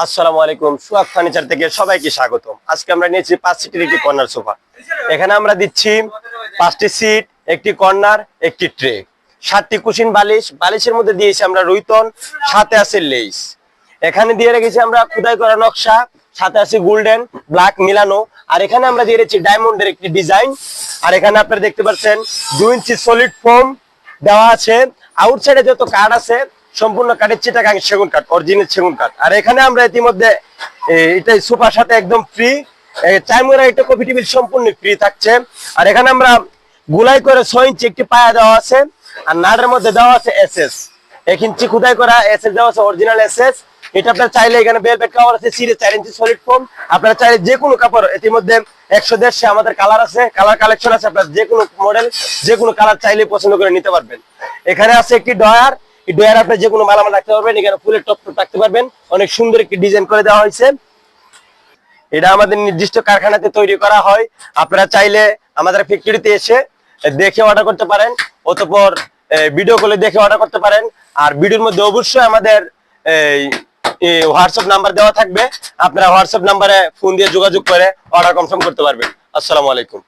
আসসালামু আলাইকুম, সুহাগ ফার্নিচার থেকে সবাইকে স্বাগতম। আজকে আমরা নিয়েছি 5 সিটের একটি কর্নার সোফা। এখানে আমরা দিচ্ছি 5টি সিট, একটি কর্নার, একটি ট্রে, 7টি কুশন বালিশ। বালিশের মধ্যে দিয়েছি আমরা রুইতন, সাথে আছে লেস। এখানে দিয়ে রেখেছি আমরা খোদাই করা নকশা, সাথে আছে গোল্ডেন ব্ল্যাক মিলানো। আর এখানে আমরা দিয়ে রেখেছি ডায়মন্ডের একটি ডিজাইন। আর এখানে আপনারা দেখতে পাচ্ছেন 2 ইঞ্চি সলিড ফোম দেওয়া আছে। আউটসাইডে যত কাঠ আছে সম্পূর্ণ কাঠের চিটাগাং সেগুন কাঠ, অরিজিনাল সেগুন কাঠ। আর এখানে আমরা ইতিমধ্যে এটা সোফার সাথে একদম ফ্রি চাইমুরা একটা কফি টেবিল সম্পূর্ণ ফ্রি থাকছে। আর এখানে আমরা গুলাই করে 6 ইঞ্চি একটি পায়া দেওয়া আছে। আর নাটের মধ্যে দেওয়া আছে এসএস 1 ইঞ্চি খুদাই করা এসএস দেওয়া আছে, অরিজিনাল এসএস। এটা আপনারা চাইলে এখানে বেলভেট কাভার আছে, সিরিজ 4 ইঞ্চি সলিড ফোম। আপনারা চাইলে যে কোনো কাপড়, ইতিমধ্যে 100-150 আমাদের কালার আছে, কালার কালেকশন আছে। আপনারা যে কোনো মডেল, যে কোনো কালার চাইলে পছন্দ করে নিতে পারবেন। এখানে আছে একটি ডয়ার, এই ডয়ার আপনি যে কোনো মালামাল রাখতে পারবেন। এখানে ফুলের টপ রাখতে পারবেন। অনেক সুন্দর একটি ডিজাইন করে দেওয়া হয়েছে। এটা আমাদের নির্দিষ্ট কারখানাতে তৈরি করা হয়। আপনারা চাইলে আমাদের ফ্যাক্টরিতে এসে দেখে অর্ডার করতে পারেন, অতঃপর ভিডিও কলে দেখে অর্ডার করতে পারেন। আর ভিডিওর মধ্যে অবশ্যই আমাদের হোয়াটসঅ্যাপ নাম্বার দেওয়া থাকবে। আপনারা হোয়াটসঅ্যাপ নাম্বারে ফোন দিয়ে যোগাযোগ করে অর্ডার কনফার্ম করতে পারবেন। আসসালামু আলাইকুম।